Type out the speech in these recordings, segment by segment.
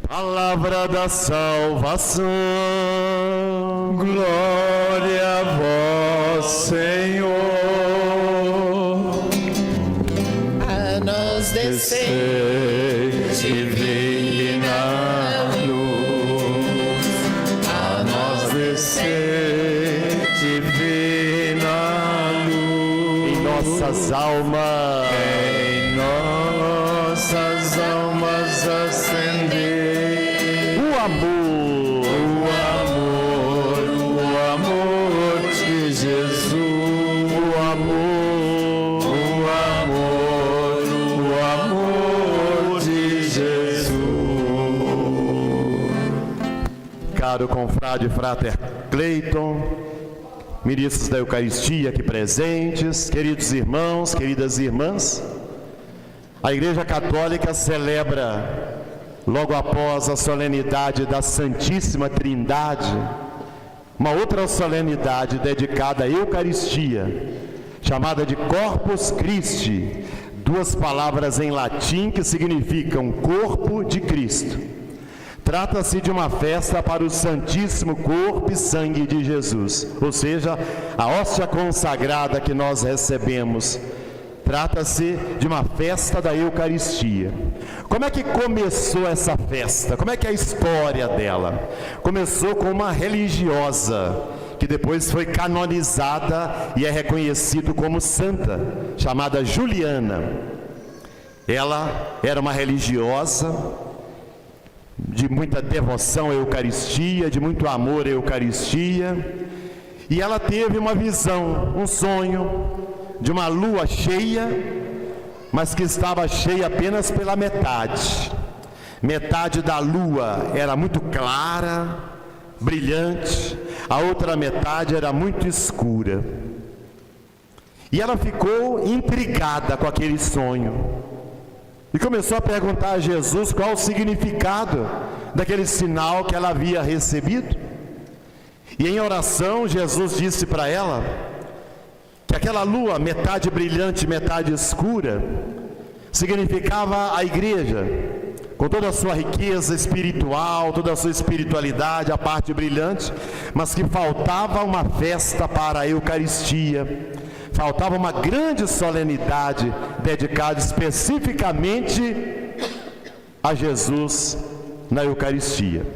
Palavra da salvação. Glória a vós, Senhor. A nós descei divina luz. A nós descei divina luz. Em nossas almas. Em nossas almas acender O amor. o amor de Jesus. O amor. O amor de Jesus. Caro confrade frater Cleiton, ministros da Eucaristia aqui presentes, queridos irmãos, queridas irmãs, a Igreja Católica celebra, logo após a solenidade da Santíssima Trindade, uma outra solenidade dedicada à Eucaristia, chamada de Corpus Christi, duas palavras em latim que significam corpo de Cristo. Trata-se de uma festa para o Santíssimo Corpo e Sangue de Jesus, ou seja, a hóstia consagrada que nós recebemos. Trata-se de uma festa da Eucaristia. Como é que começou essa festa? Como é que é a história dela? Começou com uma religiosa, que depois foi canonizada e é reconhecido como santa, chamada Juliana. Ela era uma religiosa de muita devoção à Eucaristia, de muito amor à Eucaristia, e ela teve uma visão, um sonho de uma lua cheia, mas que estava cheia apenas pela metade. Metade da lua era muito clara, brilhante, a outra metade era muito escura. E ela ficou intrigada com aquele sonho e começou a perguntar a Jesus qual o significado daquele sinal que ela havia recebido. E em oração, Jesus disse para ela que aquela lua, metade brilhante, metade escura, significava a igreja, com toda a sua riqueza espiritual, toda a sua espiritualidade, a parte brilhante, mas que faltava uma festa para a Eucaristia, faltava uma grande solenidade dedicada especificamente a Jesus na Eucaristia.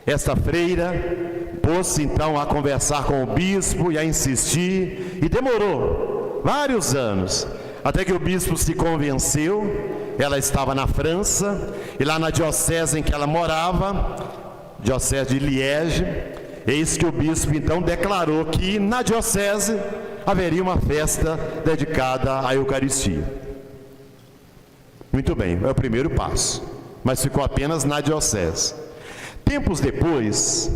Esta freira pôs-se então a conversar com o bispo e a insistir, e demorou vários anos, até que o bispo se convenceu. Ela estava na França, e lá na diocese em que ela morava, diocese de Liege, eis que o bispo então declarou que na diocese haveria uma festa dedicada à Eucaristia. Muito bem, é o primeiro passo, mas ficou apenas na diocese. Tempos depois,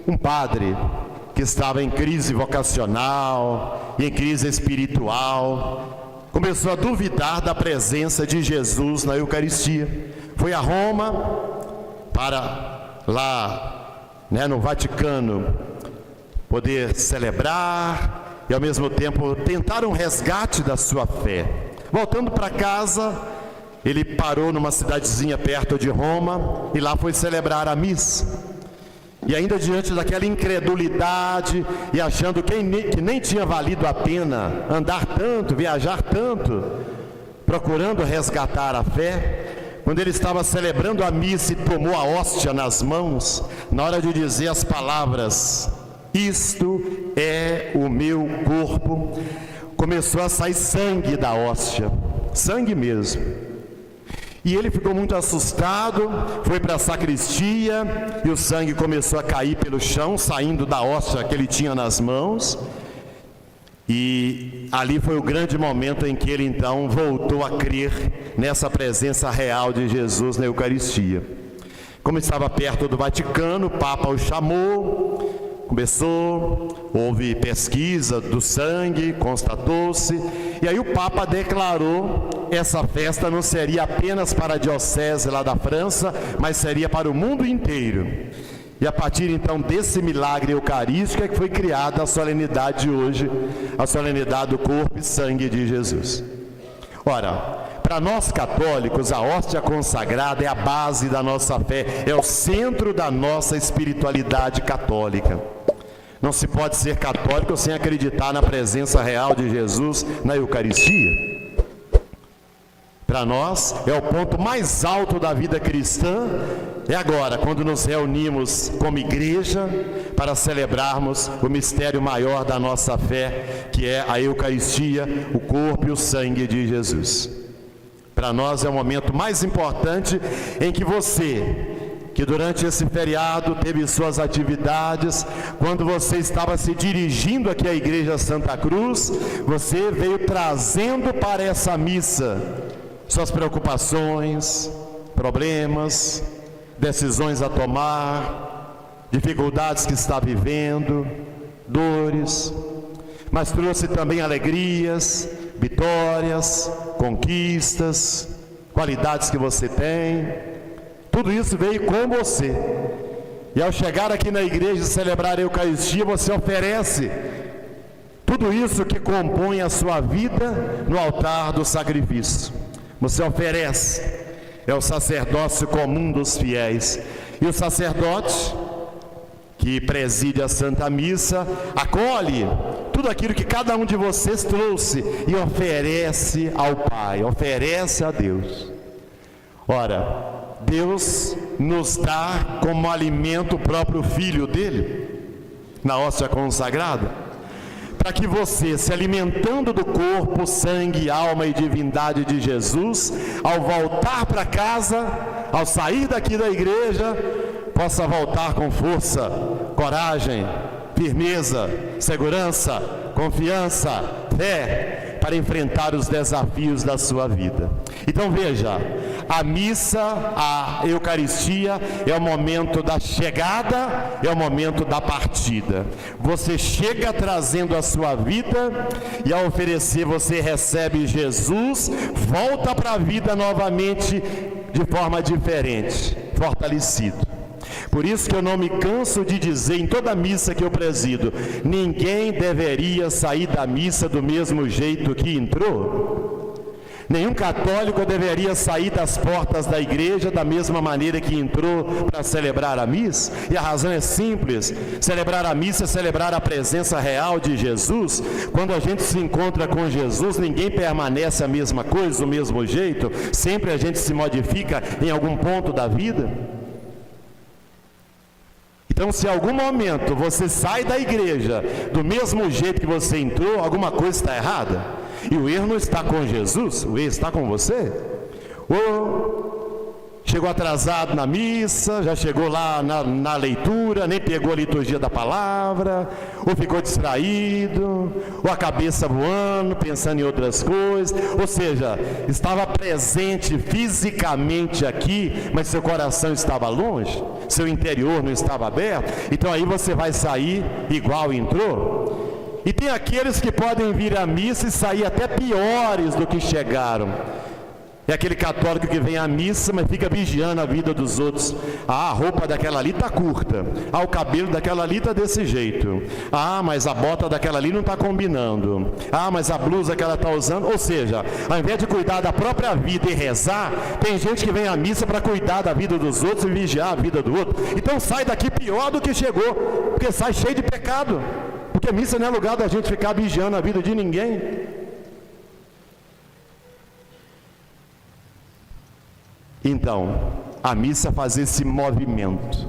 um padre que estava em crise vocacional e em crise espiritual começou a duvidar da presença de Jesus na Eucaristia. Foi a Roma para lá, no Vaticano, poder celebrar e ao mesmo tempo tentar um resgate da sua fé. Voltando para casa, ele parou numa cidadezinha perto de Roma e lá foi celebrar a missa. E ainda diante daquela incredulidade e achando que nem tinha valido a pena andar tanto, viajar tanto, procurando resgatar a fé, quando ele estava celebrando a missa e tomou a hóstia nas mãos, na hora de dizer as palavras, isto é o meu corpo, começou a sair sangue da hóstia, sangue mesmo. E ele ficou muito assustado, foi para a sacristia e o sangue começou a cair pelo chão, saindo da hóstia que ele tinha nas mãos. E ali foi o grande momento em que ele então voltou a crer nessa presença real de Jesus na Eucaristia. Como estava perto do Vaticano, o Papa o chamou, houve pesquisa do sangue, constatou-se, e aí o Papa declarou essa festa não seria apenas para a diocese lá da França, mas seria para o mundo inteiro. E a partir então desse milagre eucarístico é que foi criada a solenidade de hoje, a solenidade do corpo e sangue de Jesus. Ora, para nós católicos, a hóstia consagrada é a base da nossa fé, é o centro da nossa espiritualidade católica. Não se pode ser católico sem acreditar na presença real de Jesus na Eucaristia. Para nós, é o ponto mais alto da vida cristã, é agora, quando nos reunimos como igreja, para celebrarmos o mistério maior da nossa fé, que é a Eucaristia, o corpo e o sangue de Jesus. Para nós é o momento mais importante em que você, que durante esse feriado teve suas atividades, quando você estava se dirigindo aqui à Igreja Santa Cruz, você veio trazendo para essa missa suas preocupações, problemas, decisões a tomar, dificuldades que está vivendo, dores, mas trouxe também alegrias, vitórias, conquistas, qualidades que você tem. Tudo isso veio com você. E ao chegar aqui na igreja e celebrar a Eucaristia, você oferece tudo isso que compõe a sua vida no altar do sacrifício. Você oferece, é o sacerdócio comum dos fiéis. E o sacerdote, que preside a Santa Missa, acolhe tudo aquilo que cada um de vocês trouxe e oferece ao Pai, oferece a Deus. Ora, Deus nos dá como alimento o próprio Filho dele, na hóstia consagrada, para que você, se alimentando do corpo, sangue, alma e divindade de Jesus, ao voltar para casa, ao sair daqui da igreja, possa voltar com força, coragem, firmeza, segurança, confiança, fé, para enfrentar os desafios da sua vida. Então veja, a missa, a Eucaristia é o momento da chegada, é o momento da partida. Você chega trazendo a sua vida e ao oferecer você recebe Jesus, volta para a vida novamente de forma diferente, fortalecido. Por isso que eu não me canso de dizer em toda missa que eu presido, ninguém deveria sair da missa do mesmo jeito que entrou. Nenhum católico deveria sair das portas da igreja da mesma maneira que entrou para celebrar a missa. E a razão é simples: celebrar a missa é celebrar a presença real de Jesus. Quando a gente se encontra com Jesus, ninguém permanece a mesma coisa, do mesmo jeito. Sempre a gente se modifica em algum ponto da vida. Então, se em algum momento você sai da igreja do mesmo jeito que você entrou, alguma coisa está errada. E o erro não está com Jesus, o erro está com você. Ou chegou atrasado na missa, já chegou lá na leitura, nem pegou a liturgia da palavra, ou ficou distraído, ou a cabeça voando, pensando em outras coisas. Ou seja, estava presente fisicamente aqui, mas seu coração estava longe, seu interior não estava aberto. Então aí você vai sair igual entrou. E tem aqueles que podem vir à missa e sair até piores do que chegaram. É aquele católico que vem à missa, mas fica vigiando a vida dos outros. Ah, a roupa daquela ali está curta. Ah, o cabelo daquela ali está desse jeito. Ah, mas a bota daquela ali não está combinando. Ah, mas a blusa que ela está usando. Ou seja, ao invés de cuidar da própria vida e rezar, tem gente que vem à missa para cuidar da vida dos outros e vigiar a vida do outro. Então sai daqui pior do que chegou, porque sai cheio de pecado. Porque missa não é lugar da gente ficar vigiando a vida de ninguém. Então, a missa faz esse movimento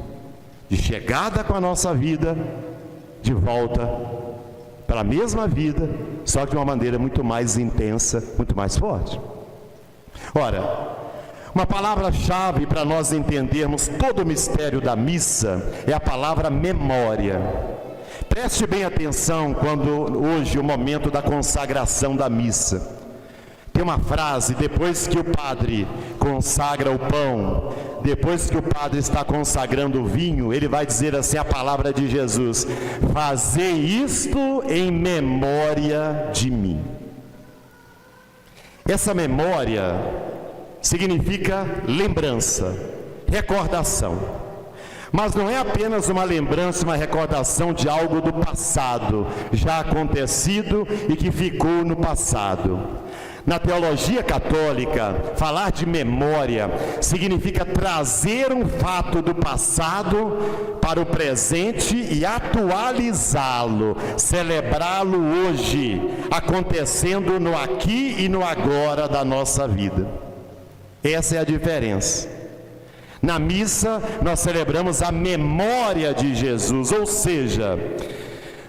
de chegada com a nossa vida, de volta para a mesma vida, só que de uma maneira muito mais intensa, muito mais forte. Ora, uma palavra-chave para nós entendermos todo o mistério da missa é a palavra memória. Preste bem atenção quando hoje o momento da consagração da missa. Tem uma frase, depois que o padre consagra o pão, depois que o padre está consagrando o vinho, ele vai dizer assim a palavra de Jesus: fazei isto em memória de mim. Essa memória significa lembrança, recordação. Mas não é apenas uma lembrança, uma recordação de algo do passado, já acontecido e que ficou no passado. Na teologia católica, falar de memória significa trazer um fato do passado para o presente e atualizá-lo, celebrá-lo hoje, acontecendo no aqui e no agora da nossa vida. Essa é a diferença. Na missa, nós celebramos a memória de Jesus, ou seja,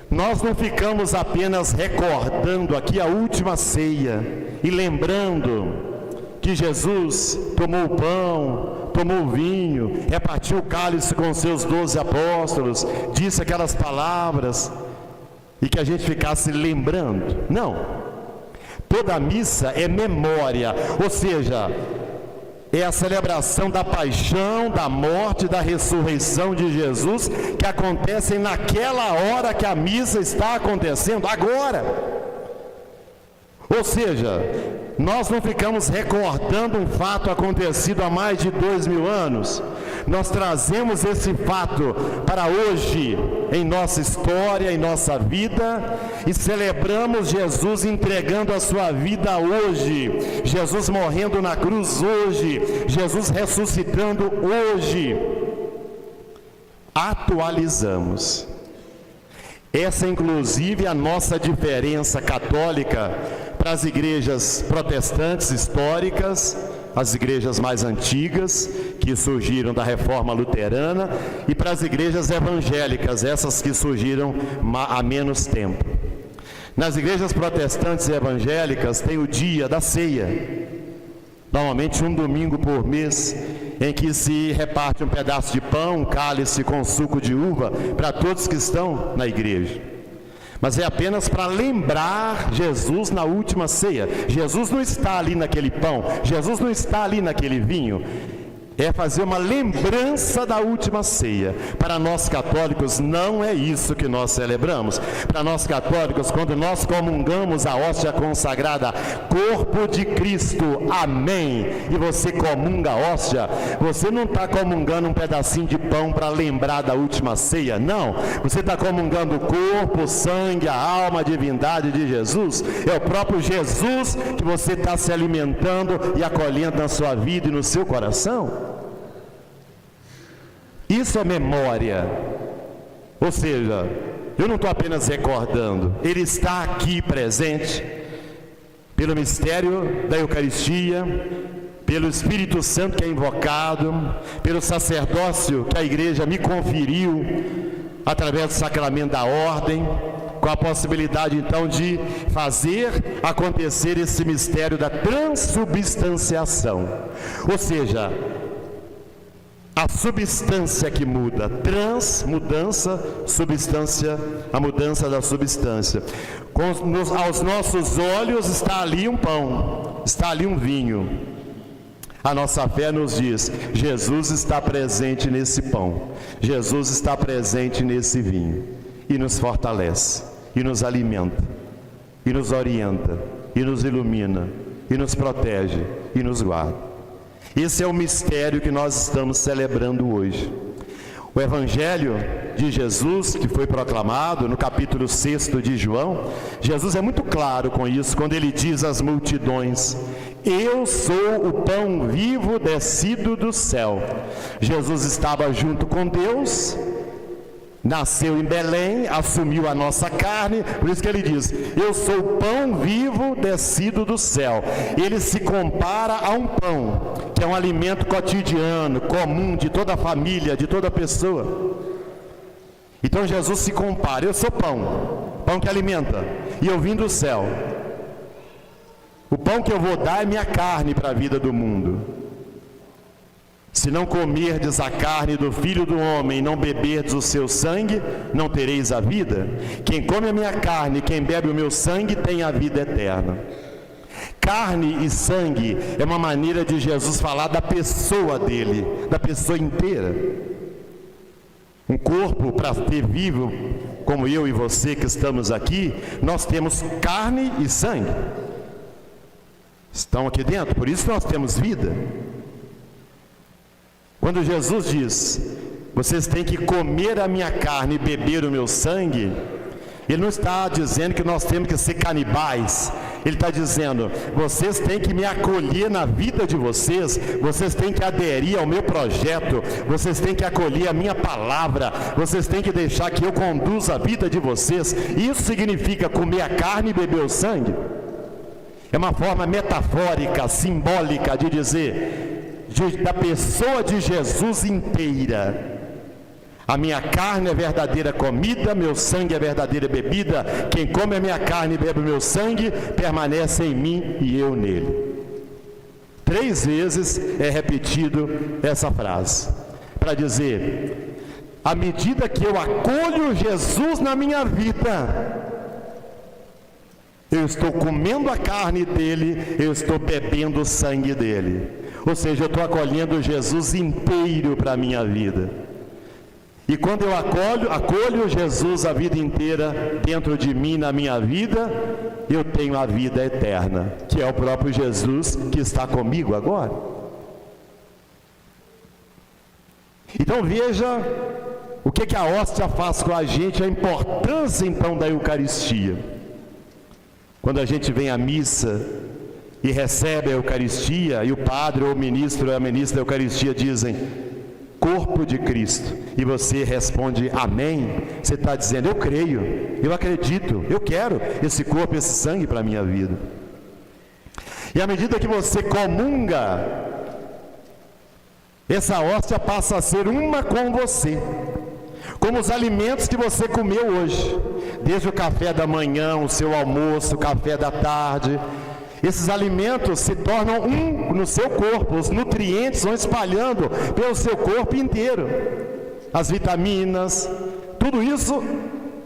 nós não ficamos apenas recordando aqui a última ceia e lembrando que Jesus tomou o pão, tomou o vinho, repartiu o cálice com seus 12 apóstolos, disse aquelas palavras e que a gente ficasse lembrando. Não. Toda a missa é memória, ou seja, é a celebração da paixão, da morte, da ressurreição de Jesus, que acontecem naquela hora que a missa está acontecendo, agora. Ou seja, nós não ficamos recordando um fato acontecido há mais de 2000 anos. Nós trazemos esse fato para hoje, em nossa história, em nossa vida, e celebramos Jesus entregando a sua vida hoje, Jesus morrendo na cruz hoje, Jesus ressuscitando hoje. Atualizamos. Essa, inclusive, é a nossa diferença católica para as igrejas protestantes históricas, as igrejas mais antigas, que surgiram da reforma luterana, e para as igrejas evangélicas, essas que surgiram há menos tempo. Nas igrejas protestantes e evangélicas tem o dia da ceia, normalmente um domingo por mês, em que se reparte um pedaço de pão, um cálice com suco de uva para todos que estão na igreja. Mas é apenas para lembrar Jesus na última ceia. Jesus não está ali naquele pão, Jesus não está ali naquele vinho. É fazer uma lembrança da última ceia. Para nós católicos, não é isso que nós celebramos. Para nós católicos, quando nós comungamos a hóstia consagrada, corpo de Cristo, amém, e você comunga a hóstia, você não está comungando um pedacinho de pão para lembrar da última ceia, não. Você está comungando o corpo, o sangue, a alma, a divindade de Jesus. É o próprio Jesus que você está se alimentando e acolhendo na sua vida e no seu coração. Isso é memória, ou seja, eu não estou apenas recordando, Ele está aqui presente, pelo mistério da Eucaristia, pelo Espírito Santo que é invocado, pelo sacerdócio que a igreja me conferiu, através do sacramento da ordem, com a possibilidade então de fazer acontecer esse mistério da transubstanciação, ou seja, a substância que muda, mudança, substância, a mudança da substância. Aos nossos olhos está ali um pão, está ali um vinho. A nossa fé nos diz, Jesus está presente nesse pão, Jesus está presente nesse vinho, e nos fortalece, e nos alimenta, e nos orienta, e nos ilumina, e nos protege, e nos guarda. Esse é o mistério que nós estamos celebrando hoje. O Evangelho de Jesus, que foi proclamado no capítulo 6 de João, Jesus é muito claro com isso, quando ele diz às multidões, eu sou o pão vivo descido do céu. Jesus estava junto com Deus, nasceu em Belém, assumiu a nossa carne, por isso que ele diz, eu sou o pão vivo descido do céu. Ele se compara a um pão, que é um alimento cotidiano, comum, de toda a família, de toda pessoa. Então Jesus se compara, eu sou pão, pão que alimenta, e eu vim do céu. O pão que eu vou dar é minha carne para a vida do mundo. Se não comerdes a carne do Filho do Homem e não beberdes o seu sangue, não tereis a vida. Quem come a minha carne, quem bebe o meu sangue, tem a vida eterna. Carne e sangue é uma maneira de Jesus falar da pessoa dele, da pessoa inteira. Um corpo, para ter vivo, como eu e você que estamos aqui, nós temos carne e sangue. Estão aqui dentro, por isso nós temos vida. Quando Jesus diz, vocês têm que comer a minha carne e beber o meu sangue, ele não está dizendo que nós temos que ser canibais. Ele está dizendo, vocês têm que me acolher na vida de vocês, vocês têm que aderir ao meu projeto, vocês têm que acolher a minha palavra, vocês têm que deixar que eu conduza a vida de vocês. Isso significa comer a carne e beber o sangue. É uma forma metafórica, simbólica de dizer, da pessoa de Jesus inteira. A minha carne é verdadeira comida, meu sangue é verdadeira bebida. Quem come a minha carne e bebe o meu sangue, permanece em mim e eu nele. 3 vezes é repetido essa frase, para dizer, à medida que eu acolho Jesus na minha vida, eu estou comendo a carne dele, eu estou bebendo o sangue dele. Ou seja, eu estou acolhendo Jesus inteiro para a minha vida. E quando eu acolho Jesus a vida inteira dentro de mim, na minha vida, eu tenho a vida eterna, que é o próprio Jesus que está comigo agora. Então veja o que a hóstia faz com a gente, a importância então da Eucaristia. Quando a gente vem à missa e recebe a Eucaristia, e o padre ou o ministro ou a ministra da Eucaristia dizem, corpo de Cristo, e você responde amém, você está dizendo, eu creio, eu acredito, eu quero esse corpo, esse sangue para a minha vida. E à medida que você comunga, essa hóstia passa a ser uma com você, como os alimentos que você comeu hoje, desde o café da manhã, o seu almoço, o café da tarde. Esses alimentos se tornam um no seu corpo, os nutrientes vão espalhando pelo seu corpo inteiro. As vitaminas, tudo isso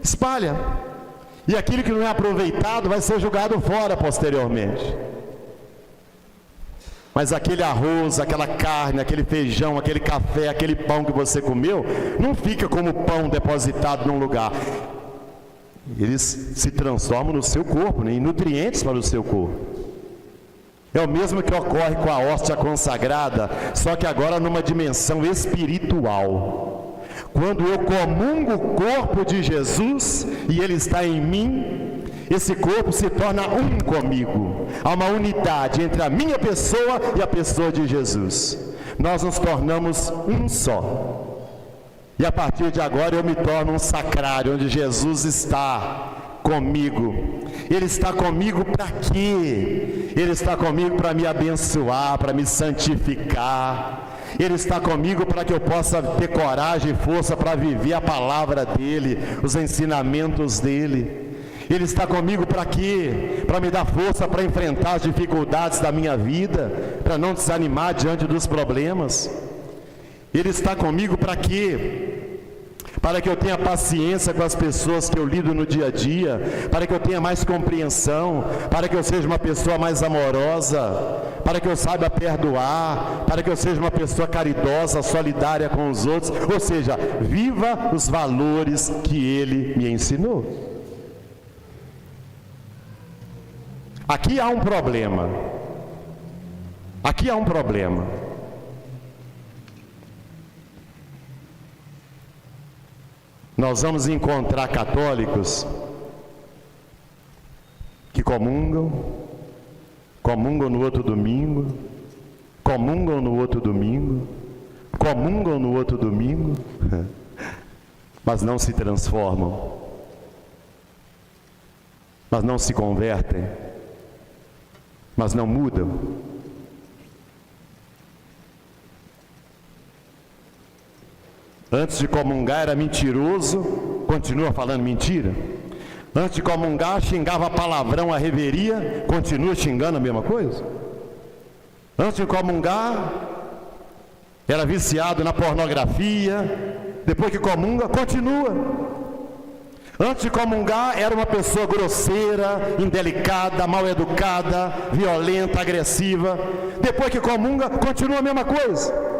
espalha. E aquilo que não é aproveitado vai ser jogado fora posteriormente. Mas aquele arroz, aquela carne, aquele feijão, aquele café, aquele pão que você comeu, não fica como pão depositado num lugar. Eles se transformam no seu corpo, em nutrientes para o seu corpo. É o mesmo que ocorre com a hóstia consagrada, só que agora numa dimensão espiritual. Quando eu comungo o corpo de Jesus e ele está em mim, esse corpo se torna um comigo. Há uma unidade entre a minha pessoa e a pessoa de Jesus. Nós nos tornamos um só. E a partir de agora eu me torno um sacrário, onde Jesus está comigo. Ele está comigo para quê? Ele está comigo para me abençoar, para me santificar. Ele está comigo para que eu possa ter coragem e força para viver a palavra dele, os ensinamentos dele. Ele está comigo para quê? Para me dar força para enfrentar as dificuldades da minha vida, para não desanimar diante dos problemas. Ele está comigo para quê? Para que eu tenha paciência com as pessoas que eu lido no dia a dia, para que eu tenha mais compreensão, para que eu seja uma pessoa mais amorosa, para que eu saiba perdoar, para que eu seja uma pessoa caridosa, solidária com os outros, ou seja, viva os valores que ele me ensinou. Aqui há um problema. Aqui há um problema. Nós vamos encontrar católicos que comungam no outro domingo, comungam no outro domingo, comungam no outro domingo, mas não se transformam, mas não se convertem, mas não mudam. Antes de comungar era mentiroso, continua falando mentira. Antes de comungar xingava palavrão a reveria, continua xingando a mesma coisa. Antes de comungar era viciado na pornografia, depois que comunga, continua. Antes de comungar era uma pessoa grosseira, indelicada, mal educada, violenta, agressiva. Depois que comunga, continua a mesma coisa.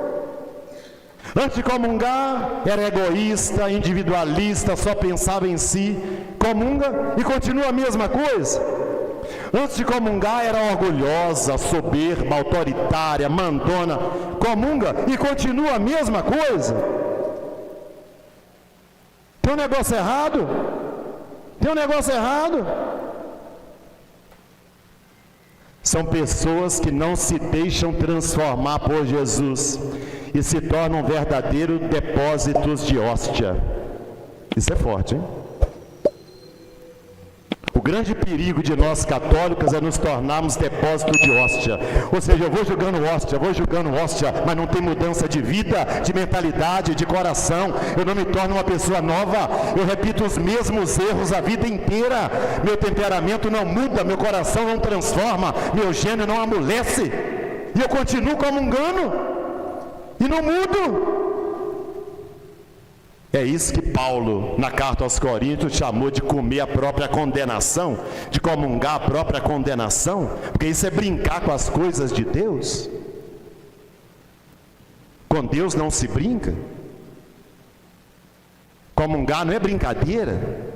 Antes de comungar, era egoísta, individualista, só pensava em si. Comunga e continua a mesma coisa. Antes de comungar, era orgulhosa, soberba, autoritária, mandona. Comunga e continua a mesma coisa. Tem um negócio errado. Tem um negócio errado. São pessoas que não se deixam transformar por Jesus e se tornam verdadeiros depósitos de hóstia. Isso é forte, hein? O grande perigo de nós católicos é nos tornarmos depósito de hóstia. Ou seja, eu vou jogando hóstia, mas não tem mudança de vida, de mentalidade, de coração. Eu não me torno uma pessoa nova. Eu repito os mesmos erros a vida inteira. Meu temperamento não muda, meu coração não transforma, meu gênio não amolece. E eu continuo comungando. E não mudo. É isso que Paulo, na carta aos Coríntios, chamou de comer a própria condenação, de comungar a própria condenação, porque isso é brincar com as coisas de Deus. Com Deus não se brinca. Comungar não é brincadeira.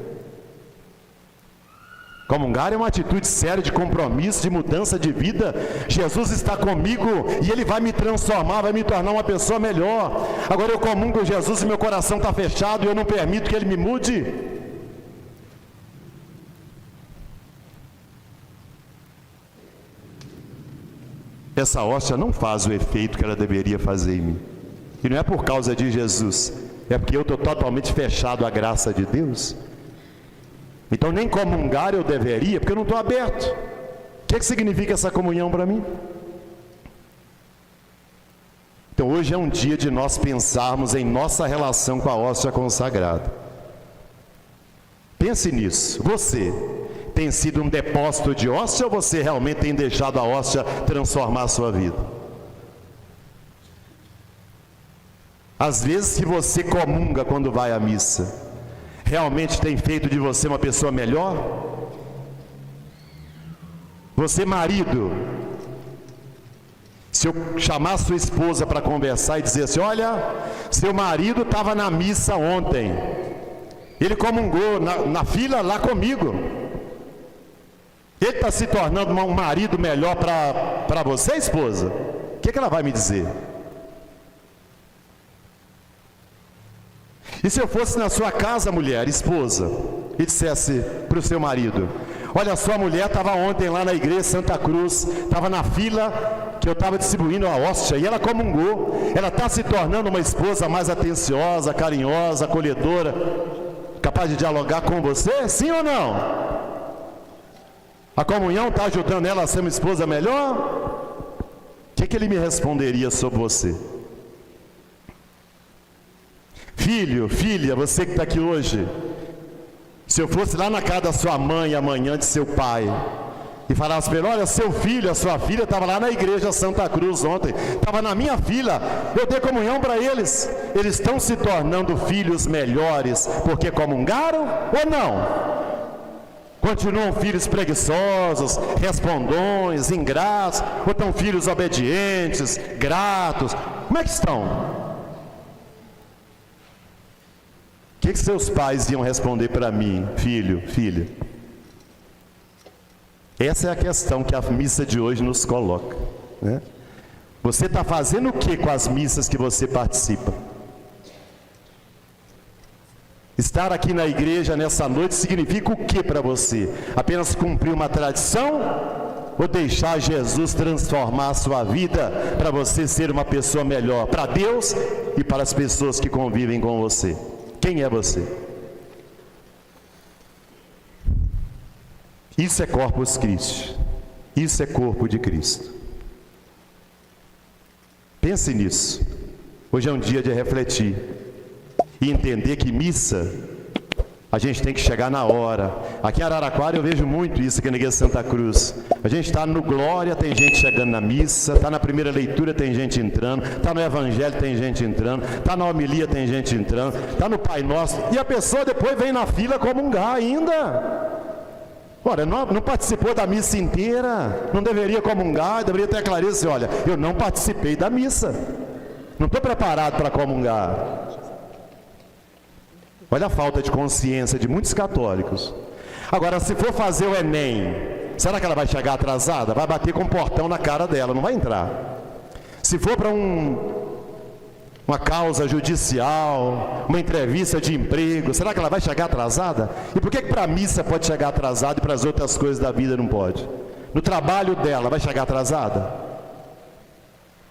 Comungar é uma atitude séria de compromisso, de mudança de vida. Jesus está comigo e Ele vai me transformar, vai me tornar uma pessoa melhor. Agora eu comungo com Jesus e meu coração está fechado e eu não permito que Ele me mude. Essa hóstia não faz o efeito que ela deveria fazer em mim. E não é por causa de Jesus, é porque eu estou totalmente fechado à graça de Deus. Então nem comungar eu deveria, porque eu não estou aberto. O que significa essa comunhão para mim? Então hoje é um dia de nós pensarmos em nossa relação com a hóstia consagrada. Pense nisso. Você tem sido um depósito de hóstia ou você realmente tem deixado a hóstia transformar a sua vida? Às vezes que você comunga quando vai à missa, realmente tem feito de você uma pessoa melhor? Você, marido, se eu chamar sua esposa para conversar e dizer assim: olha, seu marido estava na missa ontem, ele comungou na fila lá comigo, ele está se tornando um marido melhor para você, esposa? O que ela vai me dizer? E se eu fosse na sua casa, mulher, esposa, e dissesse para o seu marido: olha, sua mulher estava ontem lá na igreja Santa Cruz, estava na fila que eu estava distribuindo a hóstia, e ela comungou, ela está se tornando uma esposa mais atenciosa, carinhosa, acolhedora, capaz de dialogar com você, sim ou não? A comunhão está ajudando ela a ser uma esposa melhor? O que ele me responderia sobre você? Filho, filha, você que está aqui hoje, se eu fosse lá na casa da sua mãe amanhã, de seu pai, e falasse para ele: olha, seu filho, a sua filha estava lá na igreja Santa Cruz ontem, estava na minha fila, eu dei comunhão para eles. Eles estão se tornando filhos melhores porque comungaram ou não? Continuam filhos preguiçosos, respondões, ingratos, ou estão filhos obedientes, gratos? Como é que estão? O que seus pais iam responder para mim, filho, filha? Essa é a questão que a missa de hoje nos coloca, né? Você está fazendo o que com as missas que você participa? Estar aqui na igreja nessa noite significa o que para você? Apenas cumprir uma tradição? Ou deixar Jesus transformar a sua vida para você ser uma pessoa melhor para Deus e para as pessoas que convivem com você? Quem é você? Isso é Corpus Christi. Isso é corpo de Cristo. Pense nisso. Hoje é um dia de refletir e entender que missa a gente tem que chegar na hora. Aqui em Araraquara eu vejo muito isso aqui na igreja Santa Cruz. A gente está no Glória, tem gente chegando na missa, está na primeira leitura, tem gente entrando, está no Evangelho, tem gente entrando, está na homilia, tem gente entrando, está no Pai Nosso, e a pessoa depois vem na fila comungar ainda. Ora, não participou da missa inteira, não deveria comungar, deveria ter a clareza assim: olha, eu não participei da missa, não estou preparado para comungar. Olha a falta de consciência de muitos católicos. Agora, se for fazer o Enem, será que ela vai chegar atrasada? Vai bater com um portão na cara dela, não vai entrar. Se for para uma causa judicial, uma entrevista de emprego, será que ela vai chegar atrasada? E por que para a missa pode chegar atrasada e para as outras coisas da vida não pode? No trabalho dela, vai chegar atrasada?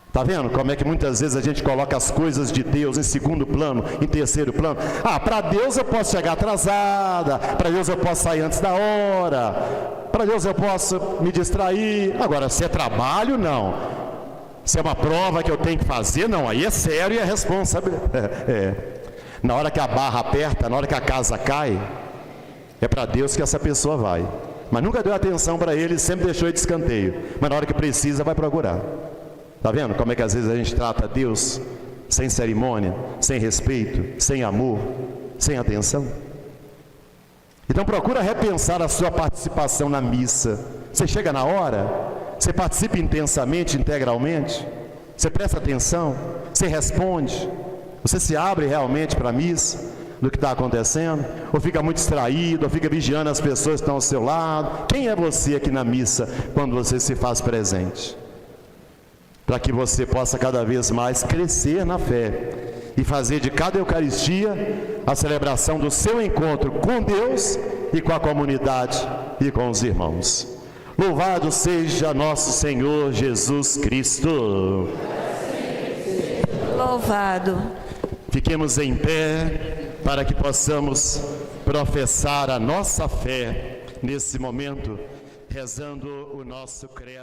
Está vendo como é que muitas vezes a gente coloca as coisas de Deus em segundo plano, em terceiro plano? Para Deus eu posso chegar atrasada, para Deus eu posso sair antes da hora, para Deus eu posso me distrair. Agora, se é trabalho, não. Se é uma prova que eu tenho que fazer, não, aí é sério e é responsável. Na hora que a barra aperta, na hora que a casa cai, é para Deus que essa pessoa vai. Mas nunca deu atenção para ele, sempre deixou de escanteio. Mas na hora que precisa, vai procurar. Está vendo como é que às vezes a gente trata Deus sem cerimônia, sem respeito, sem amor, sem atenção? Então procura repensar a sua participação na missa. Você chega na hora? Você participa intensamente, integralmente? Você presta atenção? Você responde? Você se abre realmente para a missa, do que está acontecendo? Ou fica muito distraído, ou fica vigiando as pessoas que estão ao seu lado? Quem é você aqui na missa quando você se faz presente? Para que você possa cada vez mais crescer na fé e fazer de cada Eucaristia a celebração do seu encontro com Deus e com a comunidade e com os irmãos. Louvado seja nosso Senhor Jesus Cristo. Louvado. Fiquemos em pé para que possamos professar a nossa fé nesse momento, rezando o nosso credo.